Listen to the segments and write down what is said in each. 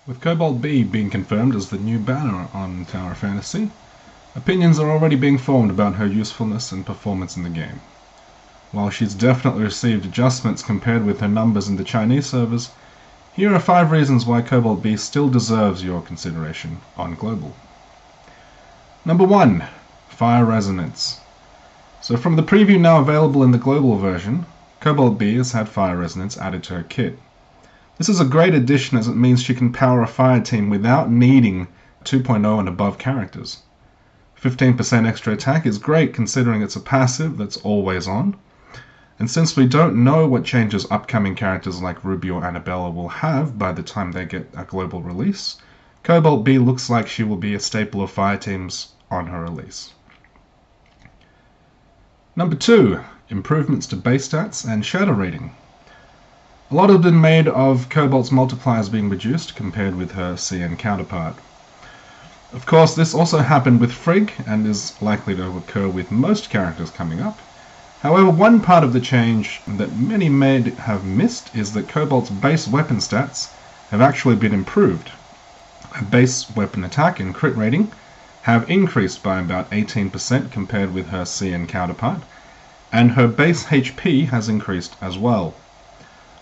With Cobalt-B being confirmed as the new banner on Tower Fantasy, opinions are already being formed about her usefulness and performance in the game. While she's definitely received adjustments compared with her numbers in the Chinese servers, here are 5 reasons why Cobalt-B still deserves your consideration on Global. Number 1. Fire Resonance. So from the preview now available in the Global version, Cobalt-B has had Fire Resonance added to her kit. This is a great addition as it means she can power a fire team without needing 2.0 and above characters. 15% extra attack is great considering it's a passive that's always on. And since we don't know what changes upcoming characters like Ruby or Annabella will have by the time they get a global release, Cobalt-B looks like she will be a staple of fire teams on her release. Number 2. Improvements to base stats and shadow rating. A lot has been made of Cobalt's multipliers being reduced compared with her CN counterpart. Of course, this also happened with Frigg and is likely to occur with most characters coming up. However, one part of the change that many may have missed is that Cobalt's base weapon stats have actually been improved. Her base weapon attack and crit rating have increased by about 18% compared with her CN counterpart, and her base HP has increased as well.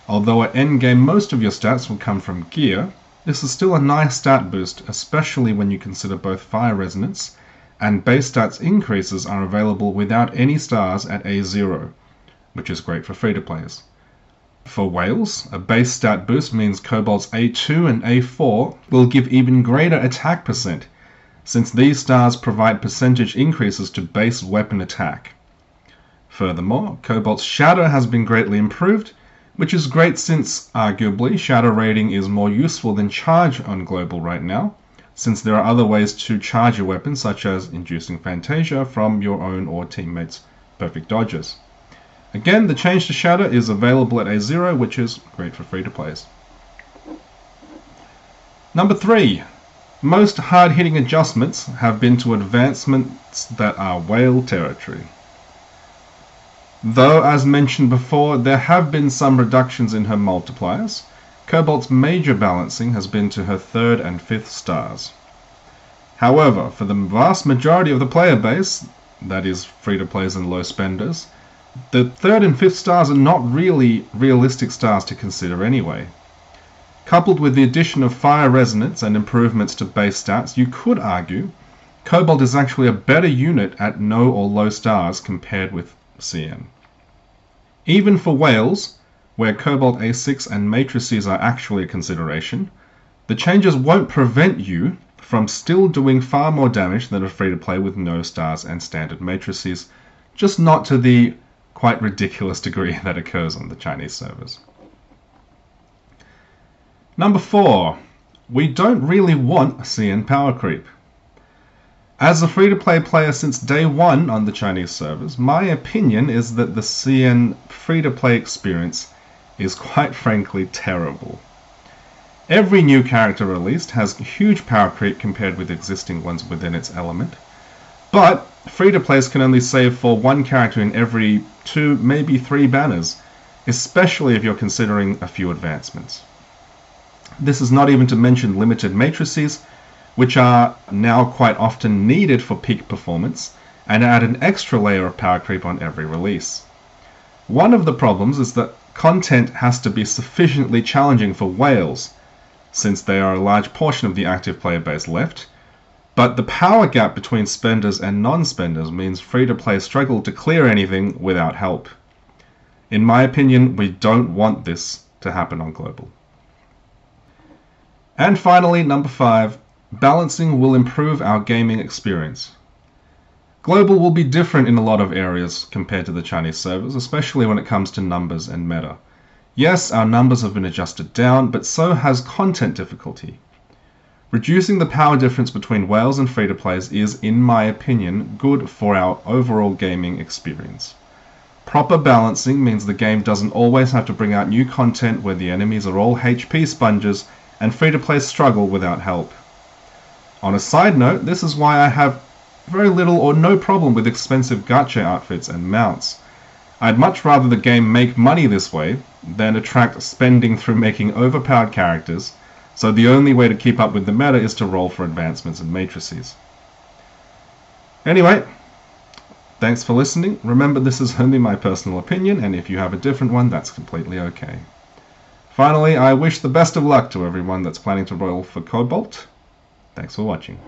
Although at endgame most of your stats will come from gear, this is still a nice stat boost, especially when you consider both Fire Resonance and base stats increases are available without any stars at A0, which is great for free-to-players. For Whales, a base stat boost means Cobalt's A2 and A4 will give even greater attack percent, since these stars provide percentage increases to base weapon attack. Furthermore, Cobalt's Shadow has been greatly improved, which is great since, arguably, Shadow rating is more useful than Charge on Global right now, since there are other ways to charge your weapon, such as inducing Fantasia from your own or teammates' perfect dodges. Again, the change to Shadow is available at A0, which is great for free-to-players. Number 3. Most hard-hitting adjustments have been to advancements that are whale territory. Though, as mentioned before, there have been some reductions in her multipliers, Cobalt's major balancing has been to her 3rd and 5th stars. However, for the vast majority of the player base, that is free-to-players and low spenders, the 3rd and 5th stars are not really realistic stars to consider anyway. Coupled with the addition of Fire Resonance and improvements to base stats, you could argue Cobalt is actually a better unit at no or low stars compared with CN. Even for Whales, where Cobalt A6 and Matrices are actually a consideration, the changes won't prevent you from still doing far more damage than a free-to-play with no stars and standard Matrices, just not to the quite ridiculous degree that occurs on the Chinese servers. Number 4. We don't really want CN power creep. As a free-to-play player since day 1 on the Chinese servers, my opinion is that the CN free-to-play experience is quite frankly terrible. Every new character released has huge power creep compared with existing ones within its element, but free-to-players can only save for one character in every 2, maybe 3 banners, especially if you're considering a few advancements. This is not even to mention limited matrices, which are now quite often needed for peak performance, and add an extra layer of power creep on every release. One of the problems is that content has to be sufficiently challenging for Whales, since they are a large portion of the active player base left, but the power gap between spenders and non-spenders means free-to-play struggle to clear anything without help. In my opinion, we don't want this to happen on Global. And finally, number 5. Balancing will improve our gaming experience. Global will be different in a lot of areas compared to the Chinese servers, especially when it comes to numbers and meta. Yes, our numbers have been adjusted down, but so has content difficulty. Reducing the power difference between Whales and free-to-players is, in my opinion, good for our overall gaming experience. Proper balancing means the game doesn't always have to bring out new content where the enemies are all HP sponges and free-to-players struggle without help. On a side note, this is why I have very little or no problem with expensive gacha outfits and mounts. I'd much rather the game make money this way than attract spending through making overpowered characters So the only way to keep up with the meta is to roll for advancements and matrices. Anyway, thanks for listening. Remember, this is only my personal opinion, and if you have a different one, that's completely okay. Finally, I wish the best of luck to everyone that's planning to roll for Cobalt. Thanks for watching.